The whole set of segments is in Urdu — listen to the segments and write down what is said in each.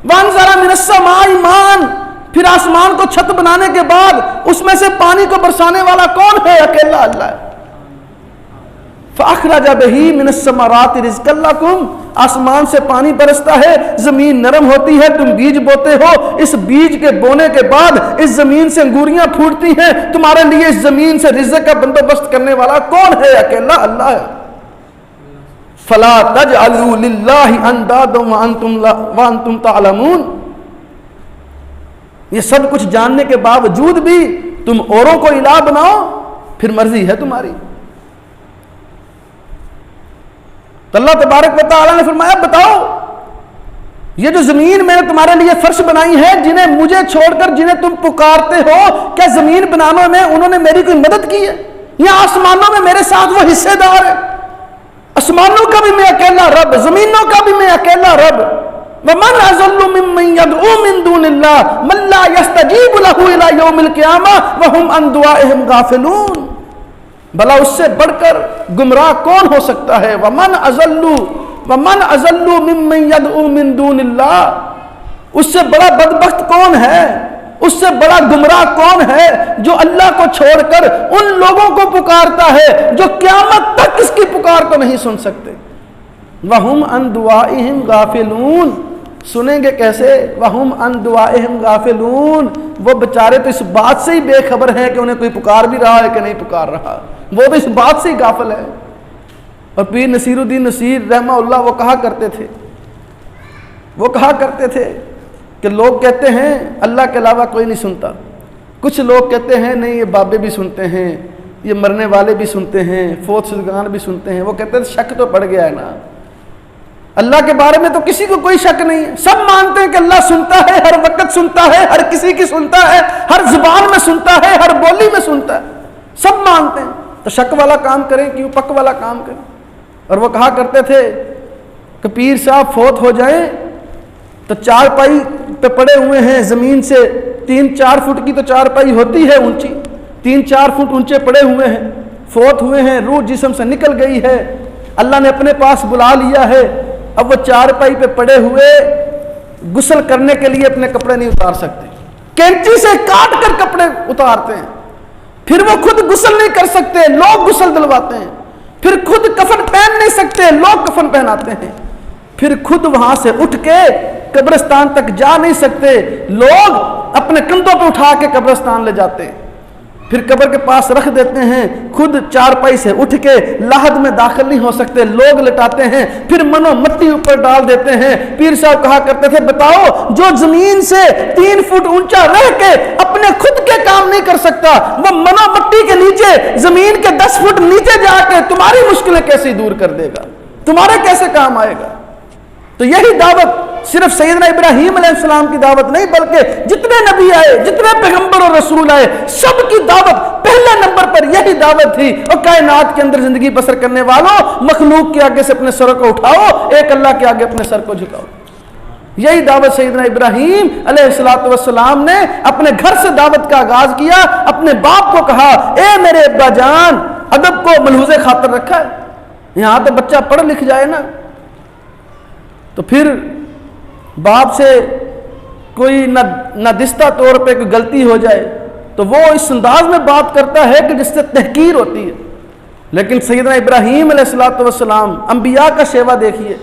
وَأَنزَلَ مِنَ السَّمَاءِ مَاءً، پھر آسمان کو چھت بنانے کے بعد اس میں سے پانی کو برسانے والا کون ہے؟ اکیلا اللہ ہے۔ فَأَخْرَجَ بِهِ مِنَ الثَّمَرَاتِ رِزْقًا لَكُمْ، آسمان سے پانی برستا ہے، زمین نرم ہوتی ہے، تم بیج بوتے ہو، اس بیج کے بونے کے بعد اس زمین سے انگوریاں پھوٹتی ہیں، تمہارے لیے اس زمین سے رزق کا بندوبست کرنے والا کون ہے؟ اکیلا اللہ ہے۔ فَلَا تَجْعَلُوا لِلَّهِ أَنْدَادًا وَأَنْتُمْ تَعْلَمُونَ، یہ سب کچھ جاننے کے باوجود بھی تم اوروں کو الہ بناؤ، پھر مرضی ہے تمہاری۔ تو اللہ تبارک و تعالیٰ نے فرمایا بتاؤ یہ جو زمین میں نے تمہارے لیے فرش بنائی ہے، جنہیں مجھے چھوڑ کر جنہیں تم پکارتے ہو، کیا زمین بنانے میں انہوں نے میری کوئی مدد کی ہے؟ یا آسمانوں میں میرے ساتھ وہ حصے دار ہے؟ آسمانوں کا بھی میں اکیلا رب، زمینوں کا بھی میں اکیلا رب۔ وَمَنْ أَضَلُّ مِمَّنْ يَدْعُو مِن دُونِ اللَّهِ مَن لَّا يَسْتَجِيبُ لَهُ إِلَىٰ يَوْمِ الْقِيَامَةِ وَهُمْ عَن دُعَائِهِمْ غَافِلُونَ، بھلا اس سے بڑھ کر گمراہ کون ہو سکتا ہے؟ وَمَنْ أَضَلُّ مِمَّنْ يَدْعُو مِن دُونِ اللَّهِ، اس سے بڑا بدبخت کون ہے، اس سے بڑا گمراہ کون ہے جو اللہ کو چھوڑ کر ان لوگوں کو پکارتا ہے جو قیامت تک اس کی پکار کو نہیں سن سکتے۔ وَهُمْ عَن دُعَائِهِمْ غَافِلُونَ، سنیں گے کیسے؟ وَهُمْ عَن دُعَائِهِمْ غَافِلُونَ، وہ بچارے تو اس بات سے ہی بے خبر ہیں کہ انہیں کوئی پکار بھی رہا ہے کہ نہیں پکار رہا، وہ تو اس بات سے ہی غافل ہے۔ اور پیر نصیر الدین نصیر رحمہ اللہ وہ کہا کرتے تھے کہ لوگ کہتے ہیں اللہ کے علاوہ کوئی نہیں سنتا، کچھ لوگ کہتے ہیں نہیں یہ بابے بھی سنتے ہیں، یہ مرنے والے بھی سنتے ہیں، فوت شدگان بھی سنتے ہیں۔ وہ کہتے ہیں شک تو پڑ گیا ہے نا، اللہ کے بارے میں تو کسی کو کوئی شک نہیں ہے، سب مانتے ہیں کہ اللہ سنتا ہے، ہر وقت سنتا ہے، ہر کسی کی سنتا ہے، ہر زبان میں سنتا ہے، ہر بولی میں سنتا ہے، سب مانتے ہیں، تو شک والا کام کریں کیوں، پک والا کام کریں۔ اور وہ کہا کرتے تھے کہ پیر صاحب فوت ہو جائیں تو چارپائی پہ پڑے ہوئے ہیں، زمین سے 3-4 فٹ کی تو چارپائی ہوتی ہے اونچی، 3-4 فٹ اونچے پڑے ہوئے ہیں، فوت ہوئے ہیں، روح جسم سے نکل گئی ہے، اللہ نے اپنے پاس بلا لیا ہے، اب وہ چارپائی پہ پڑے ہوئے غسل کرنے کے لیے اپنے کپڑے نہیں اتار سکتے، کینچی سے کاٹ کر کپڑے اتارتے ہیں، پھر وہ خود غسل نہیں کر سکتے، لوگ غسل دلواتے ہیں، پھر خود کفن پہن نہیں سکتے، لوگ کفن پہناتے ہیں، پھر خود وہاں سے اٹھ کے قبرستان تک جا نہیں سکتے، لوگ اپنے کندھوں پہ اٹھا کے قبرستان لے جاتے ہیں، پھر قبر کے پاس رکھ دیتے ہیں، خود چارپائی سے اٹھ کے لاحد میں داخل نہیں ہو سکتے، لوگ لٹاتے ہیں، پھر منو مٹی اوپر ڈال دیتے ہیں۔ پیر صاحب کہا کرتے تھے بتاؤ جو زمین سے 3 فٹ اونچا رہ کے اپنے خود کے کام نہیں کر سکتا، وہ منو مٹی کے نیچے زمین کے 10 فٹ نیچے جا کے تمہاری مشکلیں کیسے دور کر دے گا، تمہارے کیسے کام آئے گا؟ تو یہی دعوت صرف سیدنا ابراہیم علیہ السلام کی دعوت نہیں، بلکہ جتنے نبی آئے، جتنے پیغمبر اور رسول آئے، سب کی دعوت پہلے نمبر پر یہی دعوت تھی۔ اور کائنات کے اندر زندگی بسر کرنے والوں، مخلوق کے آگے سے اپنے سر کو اٹھاؤ، ایک اللہ کے آگے اپنے سر کو جھکاؤ۔ یہی دعوت سیدنا ابراہیم علیہ السلام نے اپنے گھر سے دعوت کا آغاز کیا، اپنے باپ کو کہا اے میرے ابا جان، ادب کو ملحوظ خاطر رکھا ہے، یہاں تو بچہ پڑھ لکھ جائے نا۔ تو پھر باپ سے کوئی نادستہ طور پہ کوئی غلطی ہو جائے تو وہ اس انداز میں بات کرتا ہے کہ جس سے تحقیر ہوتی ہے، لیکن سیدنا ابراہیم علیہ السلام انبیاء کا شیوا دیکھیے،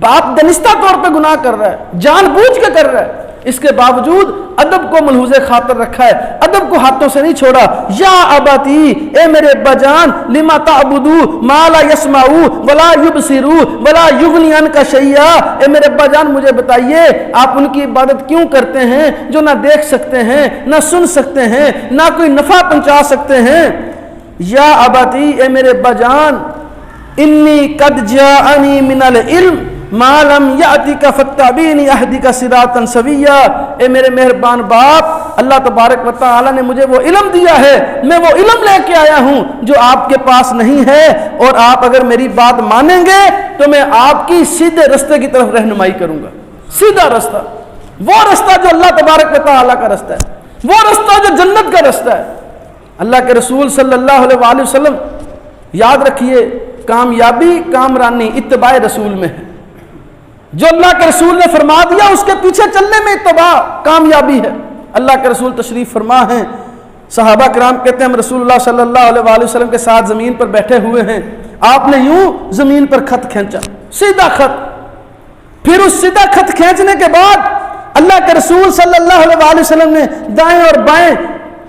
باپ دانستہ طور پہ گناہ کر رہا ہے، جان بوجھ کے کر رہا ہے، اس کے باوجود ادب کو ملحوظ خاطر رکھا ہے، ادب کو ہاتھوں سے نہیں چھوڑا۔ یا اباتی، اے میرے ابا جان، لما تعبدو ما لا یسمعو ولا یبصرو ولا یغنی عنک شیئا، اے میرے ابا جان مجھے بتائیے آپ ان کی عبادت کیوں کرتے ہیں جو نہ دیکھ سکتے ہیں، نہ سن سکتے ہیں، نہ کوئی نفع پہنچا سکتے ہیں۔ یا اباتی، اے میرے ابا جان، انی قد جاءنی من العلم ما لم یأتک فاتبعنی اہدک صراطا سویا، اے میرے مہربان باپ، اللہ تبارک و تعالی نے مجھے وہ علم دیا ہے، میں وہ علم لے کے آیا ہوں جو آپ کے پاس نہیں ہے، اور آپ اگر میری بات مانیں گے تو میں آپ کی سیدھے رستے کی طرف رہنمائی کروں گا۔ سیدھا رستہ، وہ رستہ جو اللہ تبارک و تعالی کا رستہ ہے، وہ رستہ جو جنت کا رستہ ہے۔ اللہ کے رسول صلی اللہ علیہ وآلہ وسلم، یاد رکھیے کامیابی کامرانی اتباع رسول میں ہے۔ جو اللہ کے رسول نے فرما دیا اس کے پیچھے چلنے میں اتباع کامیابی ہے۔ اللہ کے رسول تشریف فرما ہیں، صحابہ کرام کہتے ہیں ہم رسول اللہ صلی اللہ علیہ وآلہ وسلم کے ساتھ زمین پر بیٹھے ہوئے ہیں، آپ نے یوں زمین پر خط کھینچا، سیدھا خط۔ پھر اس سیدھا خط کھینچنے کے بعد اللہ کے رسول صلی اللہ علیہ وآلہ وسلم نے دائیں اور بائیں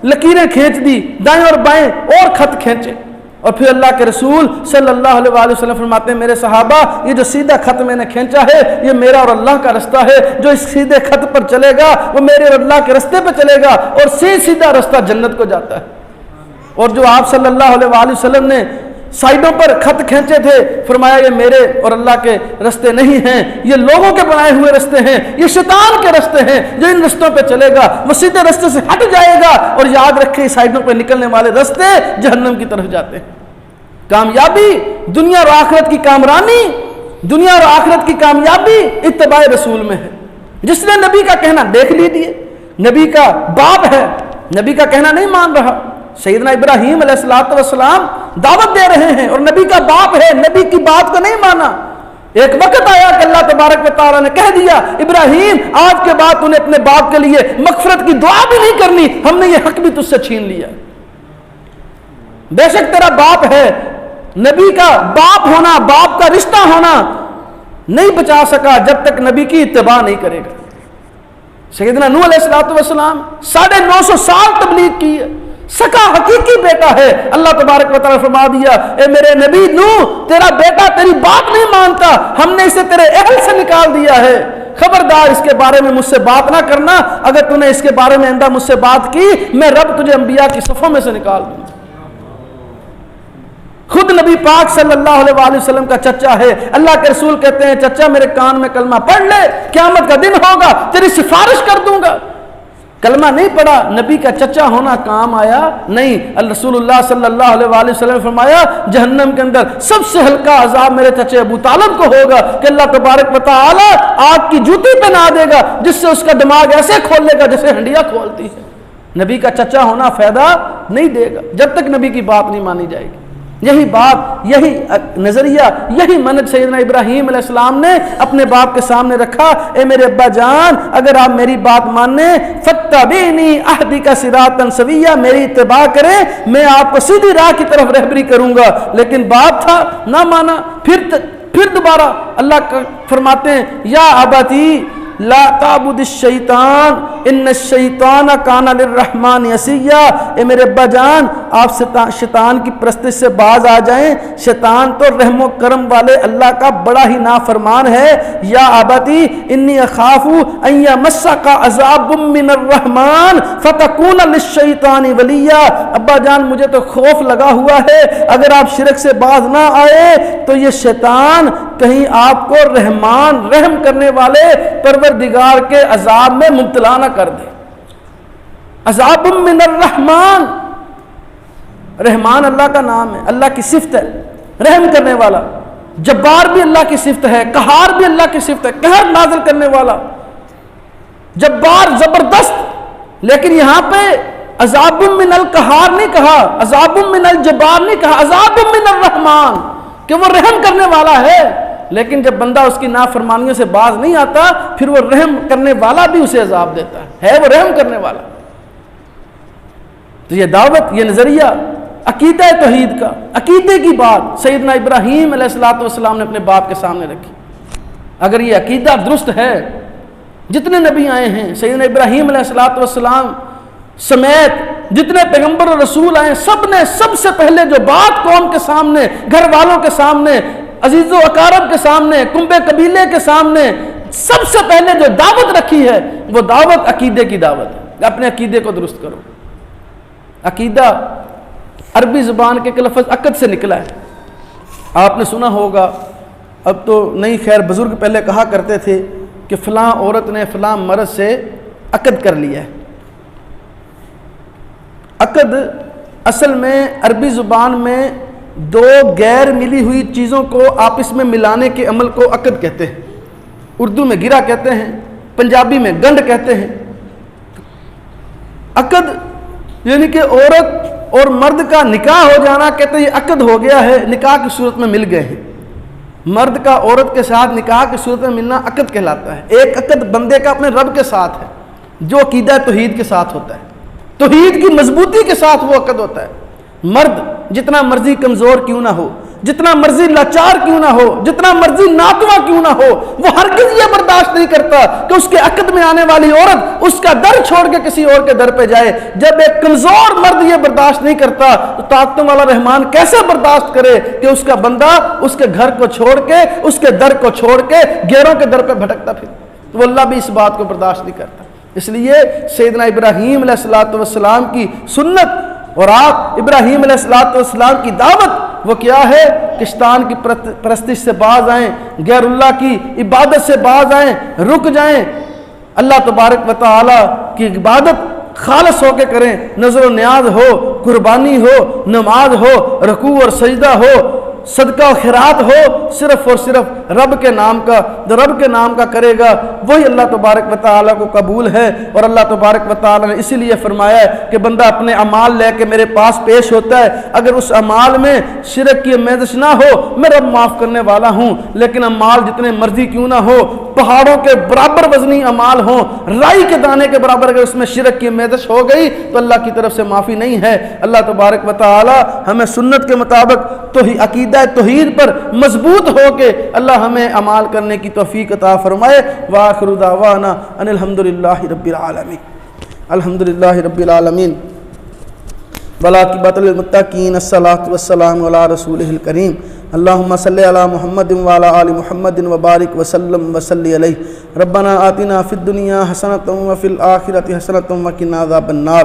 لکیریں کھینچ دی، دائیں اور بائیں اور خط کھینچے، اور پھر اللہ کے رسول صلی اللہ علیہ وآلہ وسلم فرماتے ہیں میرے صحابہ یہ جو سیدھا خط میں نے کھینچا ہے یہ میرا اور اللہ کا رستہ ہے، جو اس سیدھے خط پر چلے گا وہ میرے اور اللہ کے رستے پہ چلے گا اور سیدھا رستہ جنت کو جاتا ہے۔ اور جو آپ صلی اللہ علیہ وآلہ وسلم نے سائڈوں پر خط کھینچے تھے، فرمایا یہ میرے اور اللہ کے رستے نہیں ہیں، یہ لوگوں کے بنائے ہوئے رستے ہیں، یہ شیطان کے رستے ہیں، جو ان رستوں پہ چلے گا وہ سیدھے رستے سے ہٹ جائے گا، اور یاد رکھیں سائڈوں پہ نکلنے والے رستے جہنم کی طرف جاتے ہیں۔ کامیابی، دنیا اور آخرت کی کامرانی، دنیا اور آخرت کی کامیابی اتباع رسول میں ہے۔ جس نے نبی کا کہنا دیکھ لیجیے، نبی کا باپ ہے، نبی کا کہنا نہیں مان رہا، سیدنا ابراہیم علیہ السلام دعوت دے رہے ہیں اور نبی کا باپ ہے، نبی کی بات کو نہیں مانا۔ ایک وقت آیا کہ اللہ تبارک و تعالیٰ نے کہہ دیا ابراہیم آج کے بعد تو نے اپنے باپ کے لیے مغفرت کی دعا بھی نہیں کرنی، ہم نے یہ حق بھی تجھ سے چھین لیا۔ بے شک تیرا باپ ہے، نبی کا باپ ہونا، باپ کا رشتہ ہونا نہیں بچا سکا جب تک نبی کی اتباع نہیں کرے گا۔ سیدنا نوح علیہ السلام 950 سال تبلیغ کی ہے، سکا حقیقی بیٹا ہے، اللہ تبارک و تعالیٰ فرما دیا اے میرے نبی نوح تیرا بیٹا تیری بات نہیں مانتا، ہم نے اسے تیرے اہل سے نکال دیا ہے، خبردار اس کے بارے میں مجھ سے بات نہ کرنا، اگر تو نے اس کے بارے میں آئندہ مجھ سے بات کی میں رب تجھے انبیاء کی صفوں میں سے نکال دوں گا۔ خود نبی پاک صلی اللہ علیہ وآلہ وسلم کا چچا ہے، اللہ کے رسول کہتے ہیں چچا میرے کان میں کلمہ پڑھ لے، قیامت کا دن ہوگا تیری سفارش کر دوں گا۔ کلمہ نہیں پڑھا، نبی کا چچا ہونا کام آیا نہیں۔ رسول اللہ صلی اللہ علیہ وآلہ وسلم نے فرمایا جہنم کے اندر سب سے ہلکا عذاب میرے چچے ابو طالب کو ہوگا کہ اللہ تبارک و تعالی آگ کی جوتی پہنا دے گا جس سے اس کا دماغ ایسے کھولے گا جیسے ہنڈیا کھولتی ہے۔ نبی کا چچا ہونا فائدہ نہیں دے گا جب تک نبی کی بات نہیں مانی جائے گی۔ یہی بات، یہی نظریہ، یہی منہج سیدنا ابراہیم علیہ السلام نے اپنے باپ کے سامنے رکھا، اے میرے ابا جان اگر آپ میری بات مانیں فاتبعنی اہدک صراطا سویا، میری اتباع کریں میں آپ کو سیدھی راہ کی طرف رہبری کروں گا۔ لیکن باپ تھا نہ مانا، پھر دوبارہ اللہ فرماتے ہیں یا ابتی لا تعبد الشیطان ان الشیطان کان للرحمن عصیا، اے میرے ابا جان آپ شیطان کی پرستش سے باز آ جائیں، شیطان تو رحم و کرم والے اللہ کا بڑا ہی نافرمان ہے۔ یا ابتی انی اخاف ان یمسک عذاب من الرحمن فتکون للشیطان ولیا، ابا جان مجھے تو خوف لگا ہوا ہے اگر آپ شرک سے باز نہ آئے تو یہ شیطان کہیں آپ کو رحمان رحم کرنے والے پروردگار کے عذاب میں مبتلا نہ کر دے۔ عذاب من الرحمن، رحمان اللہ کا نام ہے، اللہ کی صفت ہے، رحم کرنے والا۔ جبار بھی اللہ کی صفت ہے، قہار بھی اللہ کی صفت ہے، قہر نازل کرنے والا، جبار زبردست۔ لیکن یہاں پہ عذاب من القہار نہیں کہا، عذاب من الجبار نہیں کہا، عذاب من الرحمن کہ وہ رحم کرنے والا ہے۔ لیکن جب بندہ اس کی نافرمانیوں سے باز نہیں آتا پھر وہ رحم کرنے والا بھی اسے عذاب دیتا ہے وہ رحم کرنے والا۔ تو یہ دعوت، یہ نظریہ عقیدہ توحید کا، عقیدے کی بات سیدنا ابراہیم علیہ السلام نے اپنے باپ کے سامنے رکھی۔ اگر یہ عقیدہ درست ہے، جتنے نبی آئے ہیں سیدنا ابراہیم علیہ السلام سمیت جتنے پیغمبر اور رسول آئے سب نے سب سے پہلے جو بات قوم کے سامنے، گھر والوں کے سامنے، عزیز و اقارب کے سامنے، کنبے قبیلے کے سامنے سب سے پہلے جو دعوت رکھی ہے وہ دعوت عقیدے کی دعوت ہے۔ اپنے عقیدے کو درست کرو۔ عقیدہ عربی زبان کے لفظ عقد سے نکلا ہے، آپ نے سنا ہوگا، اب تو نہیں، خیر بزرگ پہلے کہا کرتے تھے کہ فلاں عورت نے فلاں مرد سے عقد کر لیا ہے۔ عقد اصل میں عربی زبان میں دو غیر ملی ہوئی چیزوں کو آپس میں ملانے کے عمل کو عقد کہتے ہیں۔ اردو میں گرا کہتے ہیں، پنجابی میں گنڈ کہتے ہیں۔ عقد یعنی کہ عورت اور مرد کا نکاح ہو جانا، کہتے ہیں یہ عقد ہو گیا ہے، نکاح کی صورت میں مل گئے ہیں۔ مرد کا عورت کے ساتھ نکاح کی صورت میں ملنا عقد کہلاتا ہے۔ ایک عقد بندے کا اپنے رب کے ساتھ ہے جو عقیدہ توحید کے ساتھ ہوتا ہے، توحید کی مضبوطی کے ساتھ وہ عقد ہوتا ہے۔ مرد جتنا مرضی کمزور کیوں نہ ہو، جتنا مرضی لاچار کیوں نہ ہو، جتنا مرضی ناتواں کیوں نہ ہو، وہ ہرگز یہ برداشت نہیں کرتا کہ اس کے عقد میں آنے والی عورت اس کا در چھوڑ کے کسی اور کے در پہ جائے۔ جب ایک کمزور مرد یہ برداشت نہیں کرتا تو طاقتوں والا رحمان کیسے برداشت کرے کہ اس کا بندہ اس کے گھر کو چھوڑ کے، اس کے در کو چھوڑ کے غیروں کے در پہ بھٹکتا پھر؟ تو اللہ بھی اس بات کو برداشت نہیں کرتا۔ اس لیے سیدنا ابراہیم علیہ السلام کی سنت اور آپ ابراہیم علیہ السلام کی دعوت وہ کیا ہے؟ کہ شیطان کی پرستش سے باز آئیں، غیر اللہ کی عبادت سے باز آئیں، رک جائیں، اللہ تبارک و تعالی کی عبادت خالص ہو کے کریں، نظر و نیاز ہو، قربانی ہو، نماز ہو، رکوع اور سجدہ ہو، صدقہ و خیرات ہو، صرف اور صرف رب کے نام کا، جو رب کے نام کا کرے گا وہی اللہ تبارک و تعالیٰ کو قبول ہے۔ اور اللہ تبارک و تعالیٰ نے اسی لیے فرمایا ہے کہ بندہ اپنے اعمال لے کے میرے پاس پیش ہوتا ہے، اگر اس اعمال میں شرک کی میزش نہ ہو میں رب معاف کرنے والا ہوں، لیکن اعمال جتنے مرضی کیوں نہ ہو، پہاڑوں کے برابر وزنی اعمال ہوں، رائی کے دانے کے برابر اگر اس میں شرک کی میزش ہو گئی تو اللہ کی طرف سے معافی نہیں ہے۔ اللہ تبارک و تعالیٰ ہمیں سنت کے مطابق عقیدہ توحید پر مضبوط ہو کے اللہ ہمیں عمال کرنے کی توفیق عطا فرمائے۔ وآخر دعوانا ان الحمدللہ رب العالمین، الحمدللہ رب العالمین، والعاقبۃ للمتقین، الصلاۃ والسلام علی رسولہ الکریم، اللہم صلی علی محمد وعلی آل محمد وبارک وسلم وصلی علیہ۔ ربنا آتنا فی الدنیا حسنۃ وفی الآخرۃ حسنۃ وقنا عذاب النار۔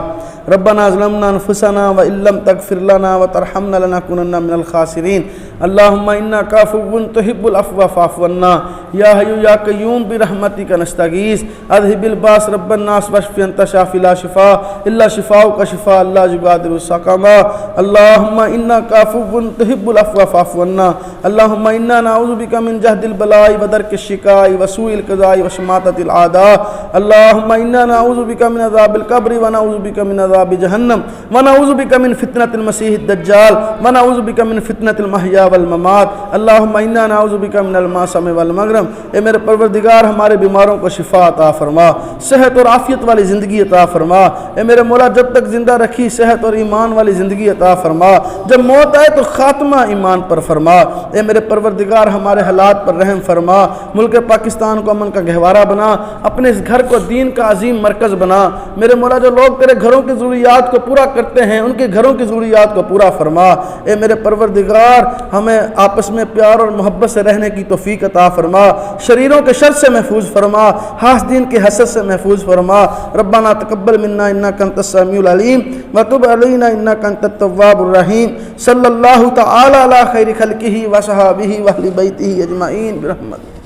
ربنا ظلمنا انفسنا وان لم تغفر لنا وترحمنا لنکونن من الخاسرین۔ اللہم انک عفو تحب العفو فاعف عنا، یا حی یا قیوم برحمتک نستغیث، اذھب الباس رب الناس واشف انت شافی لا شفاء الا شفاؤک شفاء لا یغادر سقما۔ اللہم انک عفو تحب العفو فاعف عنا۔ اللہم انا نعوذ بک من جہد البلاء ودرک الشقاء وسوء القضاء وشماتۃ الاعداء۔ اللہم انا نعوذ بک من عذاب القبر ونعوذ بک من عذاب جہنم ونعوذ بک من فتنۃ المسیح الدجال ونعوذ بک من فتنۃ المحیا والممات۔ اللہم انا نعوذ بک من الماسم والمغرم۔ اے میرے پروردگار ہمارے بیماروں کو شفا عطا فرما، صحت اور عافیت والی زندگی عطا فرما۔ اے میرے مولا جب تک زندہ رکھی صحت اور ایمان والی زندگی عطا فرما، جب موت آئے تو خاتمہ ایمان پر فرما۔ اے میرے پروردگار ہمارے حالات پر رحم فرما، ملک پاکستان کو امن کا گہوارہ بنا، اپنے اس گھر کو دین کا عظیم مرکز بنا۔ میرے مولا جو لوگ تیرے گھروں کی ضروریات کو پورا کرتے ہیں ان کے گھروں کی ضروریات کو پورا فرما۔ اے میرے پروردگار ہمیں آپس میں پیار اور محبت سے رہنے کی توفیق عطا فرما، شریروں کے شر سے محفوظ فرما، حاسدین کے حسد سے محفوظ فرما۔ ربنا تقبل منا انک انت السمیع العلیم وتب علینا انک انت التواب الرحیم۔ صلی اللہ تعالی علی خیر خلقہ وصحابہ واہل بیتہ اجمعین برحمتہ۔